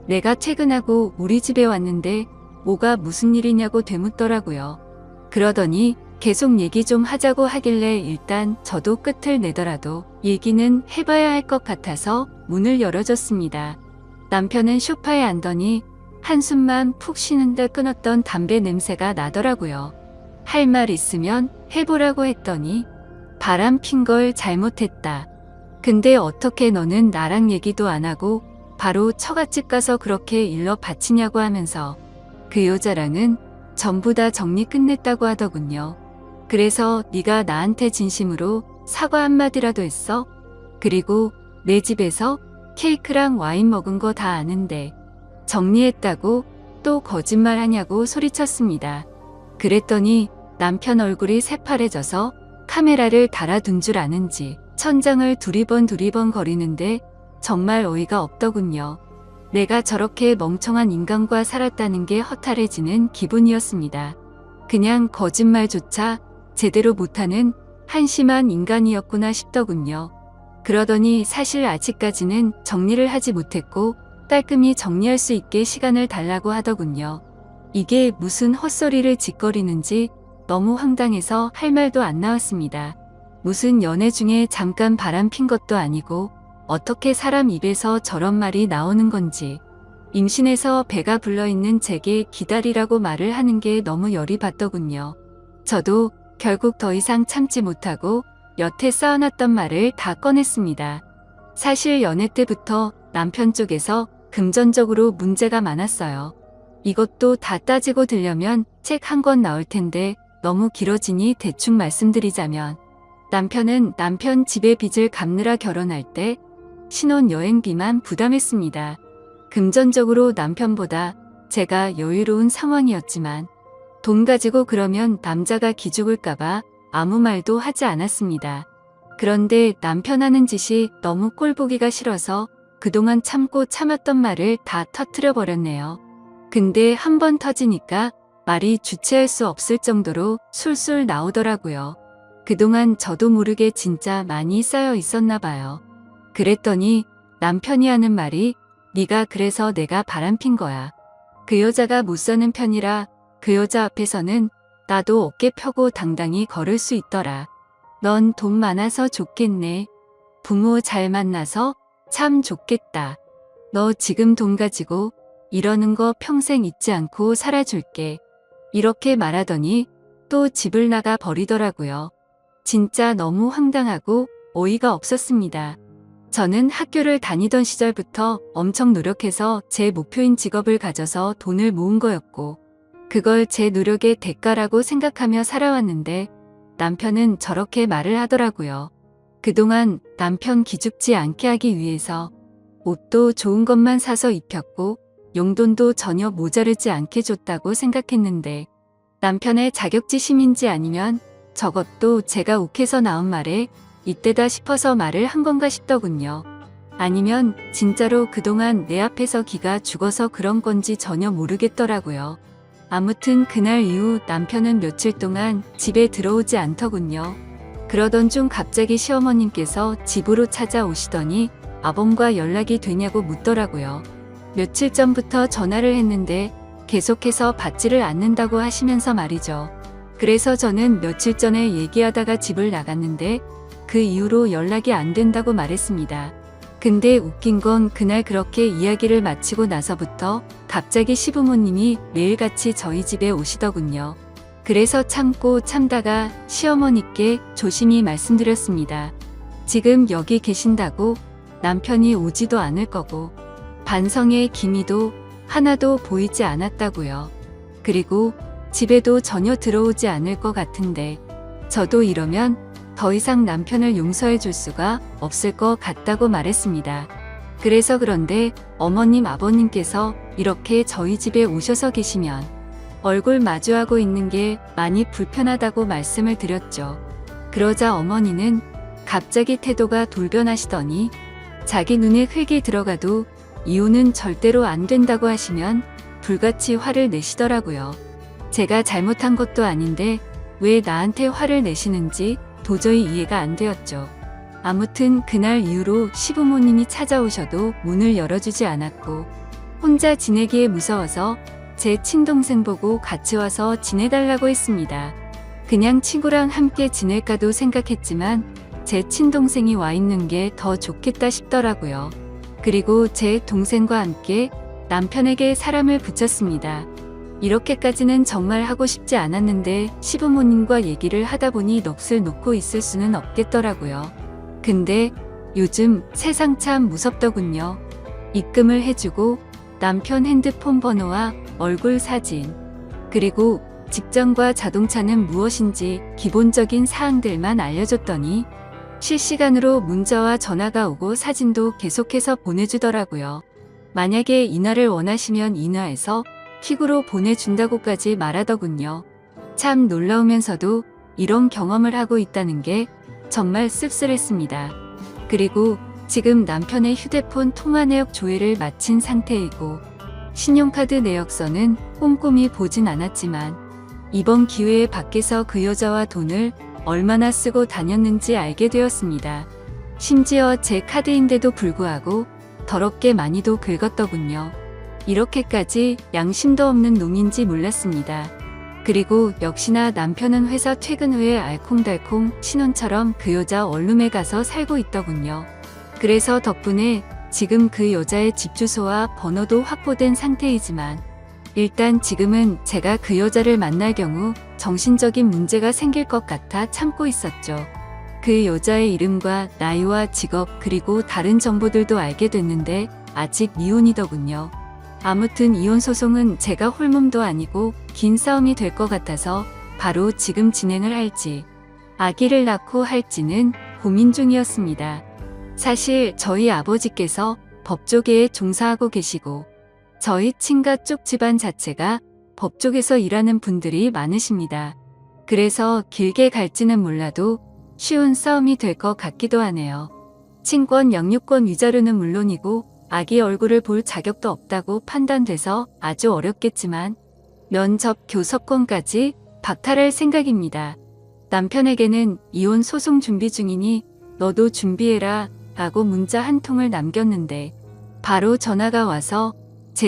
내가 퇴근하고 우리 집에 왔는데 뭐가 무슨 일이냐고 되묻더라고요. 그러더니 계속 얘기 좀 하자고 하길래 일단 저도 끝을 내더라도 얘기는 해봐야 할 것 같아서 문을 열어줬습니다. 남편은 소파에 앉더니 한숨만 푹 쉬는데 끊었던 담배 냄새가 나더라고요. 할 말 있으면 해보라고 했더니 바람 핀 걸 잘못했다. 근데 어떻게 너는 나랑 얘기도 안 하고 바로 처갓집 가서 그렇게 일러 바치냐고 하면서 그 여자랑은 전부 다 정리 끝냈다고 하더군요. 그래서 네가 나한테 진심으로 사과 한마디라도 했어? 그리고 내 집에서 케이크랑 와인 먹은 거 다 아는데 정리했다고 또 거짓말 하냐고 소리쳤습니다. 그랬더니 남편 얼굴이 새파래져서 카메라를 달아둔 줄 아는지 천장을 두리번 거리는데 정말 어이가 없더군요. 내가 저렇게 멍청한 인간과 살았다는 게 허탈해지는 기분이었습니다. 그냥 거짓말조차 제대로 못하는 한심한 인간이었구나 싶더군요. 그러더니 사실 아직까지는 정리를 하지 못했고 깔끔히 정리할 수 있게 시간을 달라고 하더군요. 이게 무슨 헛소리를 짓거리는지 너무 황당해서 할 말도 안 나왔습니다. 무슨 연애 중에 잠깐 바람 핀 것도 아니고 어떻게 사람 입에서 저런 말이 나오는 건지. 임신해서 배가 불러있는 제게 기다리라고 말을 하는 게 너무 열이 받더군요. 저도 결국 더 이상 참지 못하고 여태 쌓아놨던 말을 다 꺼냈습니다. 사실 연애 때부터 남편 쪽에서 금전적으로 문제가 많았어요. 이것도 다 따지고 들려면 책 한 권 나올 텐데 너무 길어지니 대충 말씀드리자면 남편은 남편 집의 빚을 갚느라 결혼할 때 신혼여행비만 부담했습니다. 금전적으로 남편보다 제가 여유로운 상황이었지만 돈 가지고 그러면 남자가 기죽을까봐 아무 말도 하지 않았습니다. 그런데 남편 하는 짓이 너무 꼴보기가 싫어서 그동안 참고 참았던 말을 다 터뜨려 버렸네요. 근데 한 번 터지니까 말이 주체할 수 없을 정도로 술술 나오더라고요. 그동안 저도 모르게 진짜 많이 쌓여 있었나 봐요. 그랬더니 남편이 하는 말이 네가 그래서 내가 바람핀 거야. 그 여자가 못 사는 편이라 그 여자 앞에서는 나도 어깨 펴고 당당히 걸을 수 있더라. 넌 돈 많아서 좋겠네. 부모 잘 만나서 참 좋겠다. 너 지금 돈 가지고 이러는 거 평생 잊지 않고 살아줄게. 이렇게 말하더니 또 집을 나가 버리더라고요. 진짜 너무 황당하고 어이가 없었습니다. 저는 학교를 다니던 시절부터 엄청 노력해서 제 목표인 직업을 가져서 돈을 모은 거였고 그걸 제 노력의 대가라고 생각하며 살아왔는데 남편은 저렇게 말을 하더라고요. 그동안 남편 기죽지 않게 하기 위해서 옷도 좋은 것만 사서 입혔고 용돈도 전혀 모자르지 않게 줬다고 생각했는데 남편의 자격지심인지 아니면 저것도 제가 욱해서 나온 말에 이때다 싶어서 말을 한 건가 싶더군요. 아니면 진짜로 그동안 내 앞에서 기가 죽어서 그런 건지 전혀 모르겠더라고요. 아무튼 그날 이후 남편은 며칠 동안 집에 들어오지 않더군요. 그러던 중 갑자기 시어머님께서 집으로 찾아오시더니 아범과 연락이 되냐고 묻더라고요. 며칠 전부터 전화를 했는데 계속해서 받지를 않는다고 하시면서 말이죠. 그래서 저는 며칠 전에 얘기하다가 집을 나갔는데 그 이후로 연락이 안 된다고 말했습니다. 근데 웃긴 건 그날 그렇게 이야기를 마치고 나서부터 갑자기 시부모님이 매일같이 저희 집에 오시더군요. 그래서 참고 참다가 시어머니께 조심히 말씀드렸습니다. 지금 여기 계신다고 남편이 오지도 않을 거고 반성의 기미도 하나도 보이지 않았다고요. 그리고 집에도 전혀 들어오지 않을 것 같은데 저도 이러면 더 이상 남편을 용서해 줄 수가 없을 것 같다고 말했습니다. 그래서 그런데 어머님 아버님께서 이렇게 저희 집에 오셔서 계시면 얼굴 마주하고 있는 게 많이 불편하다고 말씀을 드렸죠. 그러자 어머니는 갑자기 태도가 돌변하시더니 자기 눈에 흙이 들어가도 이혼은 절대로 안 된다고 하시면 불같이 화를 내시더라고요. 제가 잘못한 것도 아닌데 왜 나한테 화를 내시는지 도저히 이해가 안 되었죠. 아무튼 그날 이후로 시부모님이 찾아오셔도 문을 열어주지 않았고 혼자 지내기에 무서워서 제 친동생 보고 같이 와서 지내달라고 했습니다. 그냥 친구랑 함께 지낼까도 생각했지만 제 친동생이 와 있는 게 더 좋겠다 싶더라고요. 그리고 제 동생과 함께 남편에게 사람을 붙였습니다. 이렇게까지는 정말 하고 싶지 않았는데 시부모님과 얘기를 하다 보니 넋을 놓고 있을 수는 없겠더라고요. 근데 요즘 세상 참 무섭더군요. 입금을 해주고 남편 핸드폰 번호와 얼굴 사진, 그리고 직장과 자동차는 무엇인지 기본적인 사항들만 알려줬더니 실시간으로 문자와 전화가 오고 사진도 계속해서 보내주더라고요. 만약에 인화를 원하시면 인화해서 픽으로 보내준다고까지 말하더군요. 참 놀라우면서도 이런 경험을 하고 있다는 게 정말 씁쓸했습니다. 그리고 지금 남편의 휴대폰 통화 내역 조회를 마친 상태이고 신용카드 내역서는 꼼꼼히 보진 않았지만 이번 기회에 밖에서 그 여자와 돈을 얼마나 쓰고 다녔는지 알게 되었습니다. 심지어 제 카드인데도 불구하고 더럽게 많이도 긁었더군요. 이렇게까지 양심도 없는 놈인지 몰랐습니다. 그리고 역시나 남편은 회사 퇴근 후에 알콩달콩 신혼처럼 그 여자 원룸에 가서 살고 있더군요. 그래서 덕분에 지금 그 여자의 집 주소와 번호도 확보된 상태이지만 일단 지금은 제가 그 여자를 만날 경우 정신적인 문제가 생길 것 같아 참고 있었죠. 그 여자의 이름과 나이와 직업 그리고 다른 정보들도 알게 됐는데 아직 미혼이더군요. 아무튼 이혼 소송은 제가 홀몸도 아니고 긴 싸움이 될 것 같아서 바로 지금 진행을 할지 아기를 낳고 할지는 고민 중이었습니다. 사실 저희 아버지께서 법조계에 종사하고 계시고 저희 친가 쪽 집안 자체가 법조계에서 일하는 분들이 많으십니다. 그래서 길게 갈지는 몰라도 쉬운 싸움이 될 것 같기도 하네요. 친권 양육권 위자료는 물론이고 아기 얼굴을 볼 자격도 없다고 판단돼서 아주 어렵겠지만 면접 교섭권까지 박탈할 생각입니다. 남편에게는 이혼 소송 준비 중이니 너도 준비해라 라고 문자 한 통을 남겼는데 바로 전화가 와서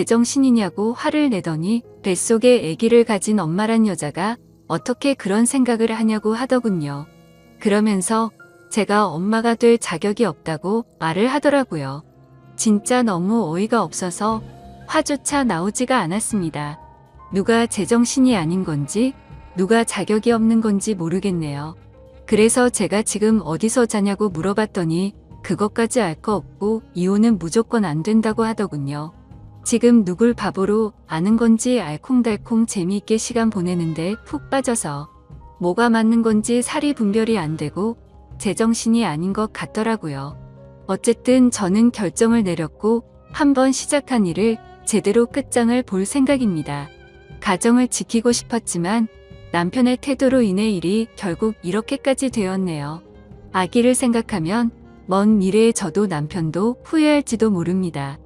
제정신이냐고 화를 내더니 뱃속에 아기를 가진 엄마란 여자가 어떻게 그런 생각을 하냐고 하더군요. 그러면서 제가 엄마가 될 자격이 없다고 말을 하더라고요. 진짜 너무 어이가 없어서 화조차 나오지가 않았습니다. 누가 제정신이 아닌 건지 누가 자격이 없는 건지 모르겠네요. 그래서 제가 지금 어디서 자냐고 물어봤더니 그것까지 알 거 없고 이혼은 무조건 안 된다고 하더군요. 지금 누굴 바보로 아는 건지 알콩달콩 재미있게 시간 보내는데 푹 빠져서 뭐가 맞는 건지 사리 분별이 안 되고 제정신이 아닌 것 같더라고요. 어쨌든 저는 결정을 내렸고 한번 시작한 일을 제대로 끝장을 볼 생각입니다. 가정을 지키고 싶었지만 남편의 태도로 인해 일이 결국 이렇게까지 되었네요. 아기를 생각하면 먼 미래에 저도 남편도 후회할지도 모릅니다.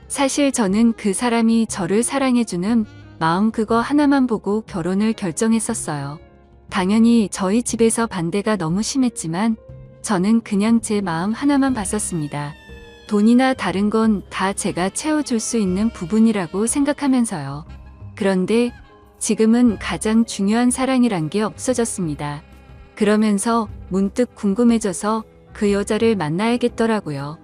사실 저는 그 사람이 저를 사랑해주는 마음 그거 하나만 보고 결혼을 결정했었어요. 당연히 저희 집에서 반대가 너무 심했지만 저는 그냥 제 마음 하나만 봤었습니다. 돈이나 다른 건 다 제가 채워줄 수 있는 부분이라고 생각하면서요. 그런데 지금은 가장 중요한 사랑이란 게 없어졌습니다. 그러면서 문득 궁금해져서 그 여자를 만나야겠더라고요.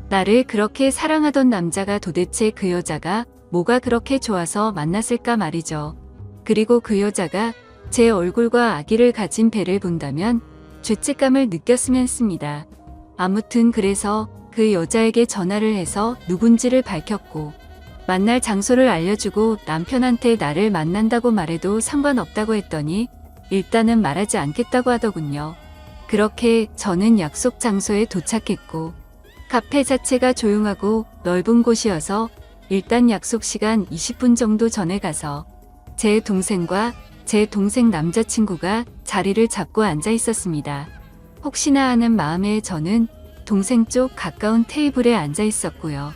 나를 그렇게 사랑하던 남자가 도대체 그 여자가 뭐가 그렇게 좋아서 만났을까 말이죠. 그리고 그 여자가 제 얼굴과 아기를 가진 배를 본다면 죄책감을 느꼈으면 했습니다. 아무튼 그래서 그 여자에게 전화를 해서 누군지를 밝혔고 만날 장소를 알려주고 남편한테 나를 만난다고 말해도 상관없다고 했더니 일단은 말하지 않겠다고 하더군요. 그렇게 저는 약속 장소에 도착했고 카페 자체가 조용하고 넓은 곳이어서 일단 약속 시간 20분 정도 전에 가서 제 동생과 제 동생 남자친구가 자리를 잡고 앉아 있었습니다. 혹시나 하는 마음에 저는 동생 쪽 가까운 테이블에 앉아 있었고요.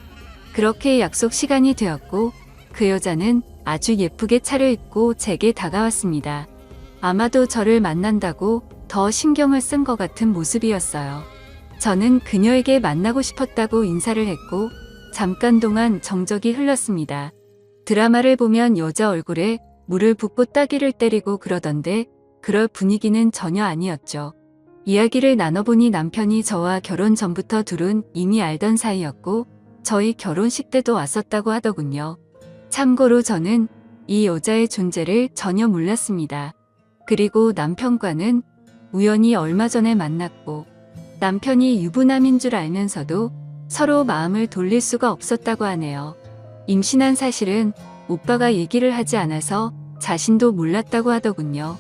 그렇게 약속 시간이 되었고 그 여자는 아주 예쁘게 차려입고 제게 다가왔습니다. 아마도 저를 만난다고 더 신경을 쓴 것 같은 모습이었어요. 저는 그녀에게 만나고 싶었다고 인사를 했고 잠깐 동안 정적이 흘렀습니다. 드라마를 보면 여자 얼굴에 물을 붓고 따귀를 때리고 그러던데 그럴 분위기는 전혀 아니었죠. 이야기를 나눠보니 남편이 저와 결혼 전부터 둘은 이미 알던 사이였고 저희 결혼식 때도 왔었다고 하더군요. 참고로 저는 이 여자의 존재를 전혀 몰랐습니다. 그리고 남편과는 우연히 얼마 전에 만났고 남편이 유부남인 줄 알면서도 서로 마음을 돌릴 수가 없었다고 하네요. 임신한 사실은 오빠가 얘기를 하지 않아서 자신도 몰랐다고 하더군요.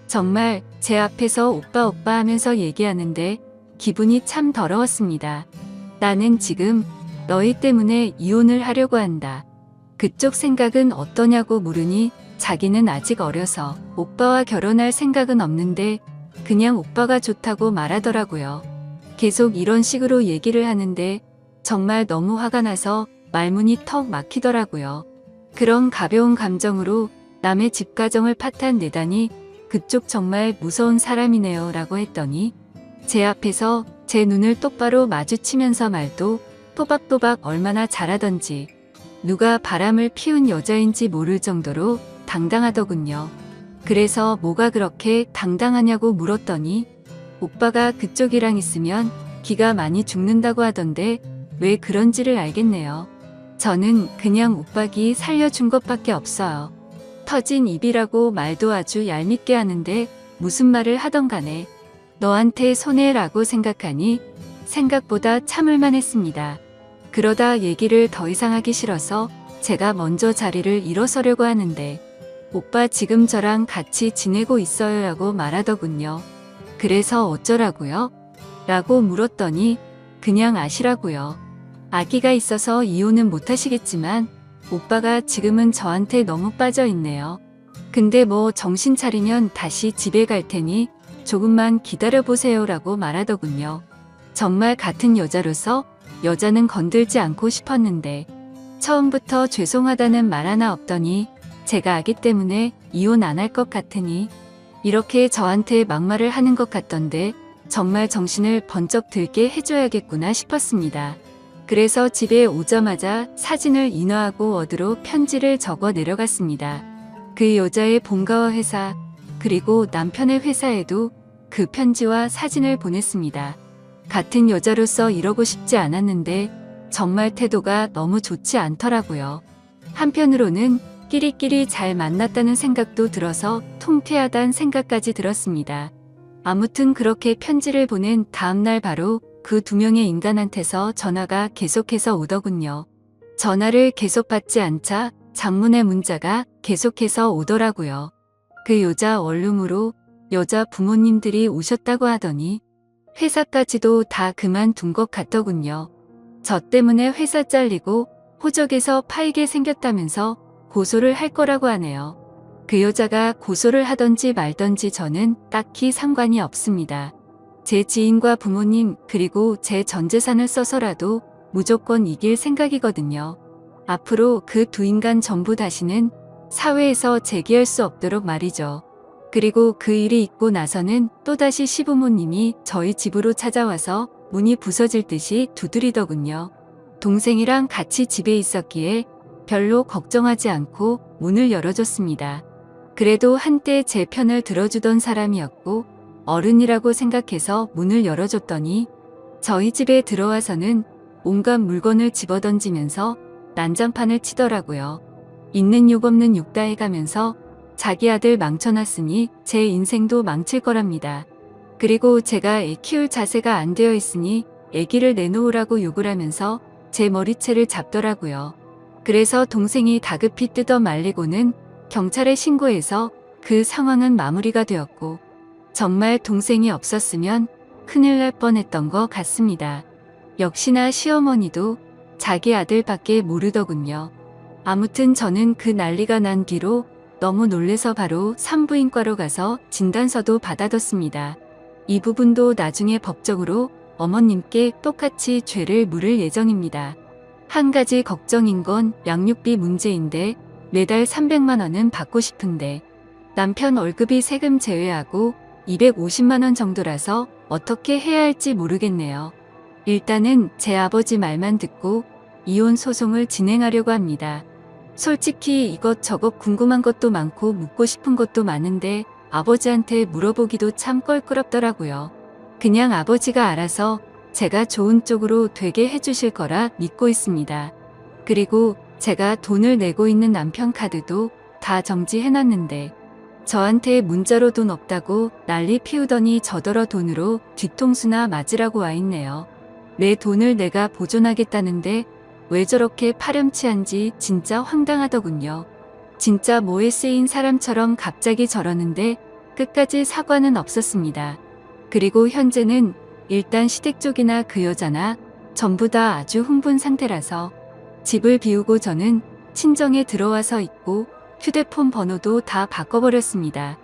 정말 제 앞에서 오빠 오빠 하면서 얘기하는데 기분이 참 더러웠습니다. 나는 지금 너희 때문에 이혼을 하려고 한다. 그쪽 생각은 어떠냐고 물으니 자기는 아직 어려서 오빠와 결혼할 생각은 없는데 그냥 오빠가 좋다고 말하더라고요. 계속 이런 식으로 얘기를 하는데 정말 너무 화가 나서 말문이 턱 막히더라고요. 그런 가벼운 감정으로 남의 집 가정을 파탄내다니 그쪽 정말 무서운 사람이네요 라고 했더니 제 앞에서 제 눈을 똑바로 마주치면서 말도 또박또박 얼마나 잘하던지 누가 바람을 피운 여자인지 모를 정도로 당당하더군요. 그래서 뭐가 그렇게 당당하냐고 물었더니 오빠가 그쪽이랑 있으면 기가 많이 죽는다고 하던데 왜 그런지를 알겠네요. 저는 그냥 오빠 기 살려준 것밖에 없어요. 터진 입이라고 말도 아주 얄밉게 하는데 무슨 말을 하던 간에 너한테 손해라고 생각하니 생각보다 참을만 했습니다. 그러다 얘기를 더 이상 하기 싫어서 제가 먼저 자리를 일어서려고 하는데 오빠 지금 저랑 같이 지내고 있어요 라고 말하더군요. 그래서 어쩌라고요? 라고 물었더니 그냥 아시라고요. 아기가 있어서 이혼은 못하시겠지만 오빠가 지금은 저한테 너무 빠져 있네요. 근데 뭐 정신 차리면 다시 집에 갈 테니 조금만 기다려보세요 라고 말하더군요. 정말 같은 여자로서 여자는 건들지 않고 싶었는데 처음부터 죄송하다는 말 하나 없더니 제가 아기 때문에 이혼 안 할 것 같으니 이렇게 저한테 막말을 하는 것 같던데 정말 정신을 번쩍 들게 해줘야겠구나 싶었습니다. 그래서 집에 오자마자 사진을 인화하고 워드로 편지를 적어 내려갔습니다. 그 여자의 본가와 회사 그리고 남편의 회사에도 그 편지와 사진을 보냈습니다. 같은 여자로서 이러고 싶지 않았는데 정말 태도가 너무 좋지 않더라고요. 한편으로는 끼리끼리 잘 만났다는 생각도 들어서 통쾌하단 생각까지 들었습니다. 아무튼 그렇게 편지를 보낸 다음날 바로 그 두 명의 인간한테서 전화가 계속해서 오더군요. 전화를 계속 받지 않자 장문의 문자가 계속해서 오더라고요. 그 여자 원룸으로 여자 부모님들이 오셨다고 하더니 회사까지도 다 그만둔 것 같더군요. 저 때문에 회사 잘리고 호적에서 파이게 생겼다면서 고소를 할 거라고 하네요. 그 여자가 고소를 하던지 말던지 저는 딱히 상관이 없습니다. 제 지인과 부모님 그리고 제 전 재산을 써서라도 무조건 이길 생각이거든요. 앞으로 그 두 인간 전부 다시는 사회에서 재기할 수 없도록 말이죠. 그리고 그 일이 있고 나서는 또다시 시부모님이 저희 집으로 찾아와서 문이 부서질 듯이 두드리더군요. 동생이랑 같이 집에 있었기에 별로 걱정하지 않고 문을 열어줬습니다. 그래도 한때 제 편을 들어주던 사람이었고 어른이라고 생각해서 문을 열어줬더니 저희 집에 들어와서는 온갖 물건을 집어던지면서 난장판을 치더라고요. 있는 욕 없는 욕 다 해가면서 자기 아들 망쳐놨으니 제 인생도 망칠 거랍니다. 그리고 제가 애 키울 자세가 안 되어 있으니 애기를 내놓으라고 욕을 하면서 제 머리채를 잡더라고요. 그래서 동생이 다급히 뜯어 말리고는 경찰에 신고해서 그 상황은 마무리가 되었고 정말 동생이 없었으면 큰일 날 뻔했던 것 같습니다. 역시나 시어머니도 자기 아들밖에 모르더군요. 아무튼 저는 그 난리가 난 뒤로 너무 놀래서 바로 산부인과로 가서 진단서도 받아뒀습니다. 이 부분도 나중에 법적으로 어머님께 똑같이 죄를 물을 예정입니다. 한 가지 걱정인 건 양육비 문제인데 매달 300만 원은 받고 싶은데 남편 월급이 세금 제외하고 250만 원 정도라서 어떻게 해야 할지 모르겠네요. 일단은 제 아버지 말만 듣고 이혼 소송을 진행하려고 합니다. 솔직히 이것저것 궁금한 것도 많고 묻고 싶은 것도 많은데 아버지한테 물어보기도 참 껄끄럽더라고요. 그냥 아버지가 알아서 제가 좋은 쪽으로 되게 해주실 거라 믿고 있습니다. 그리고 제가 돈을 내고 있는 남편 카드도 다 정지해놨는데 저한테 문자로 돈 없다고 난리 피우더니 저더러 돈으로 뒤통수나 맞으라고 와있네요. 내 돈을 내가 보존하겠다는데 왜 저렇게 파렴치한지 진짜 황당하더군요. 진짜 뭐에 쓰인 사람처럼 갑자기 저러는데 끝까지 사과는 없었습니다. 그리고 현재는 일단 시댁 쪽이나 그 여자나 전부 다 아주 흥분 상태라서 집을 비우고 저는 친정에 들어와서 있고 휴대폰 번호도 다 바꿔버렸습니다.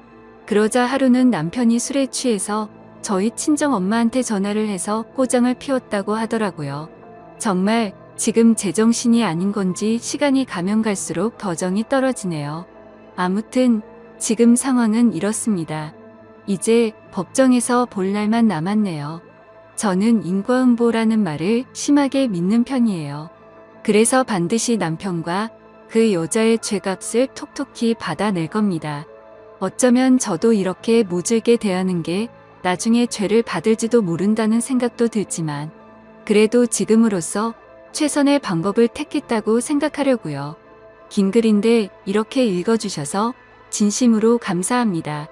그러자 하루는 남편이 술에 취해서 저희 친정 엄마한테 전화를 해서 꼬장을 피웠다고 하더라고요. 정말 지금 제정신이 아닌 건지 시간이 가면 갈수록 더 정이 떨어지네요. 아무튼 지금 상황은 이렇습니다. 이제 법정에서 볼 날만 남았네요. 저는 인과응보라는 말을 심하게 믿는 편이에요. 그래서 반드시 남편과 그 여자의 죄값을 톡톡히 받아낼 겁니다. 어쩌면 저도 이렇게 모질게 대하는 게 나중에 죄를 받을지도 모른다는 생각도 들지만 그래도 지금으로서 최선의 방법을 택했다고 생각하려고요. 긴 글인데 이렇게 읽어주셔서 진심으로 감사합니다.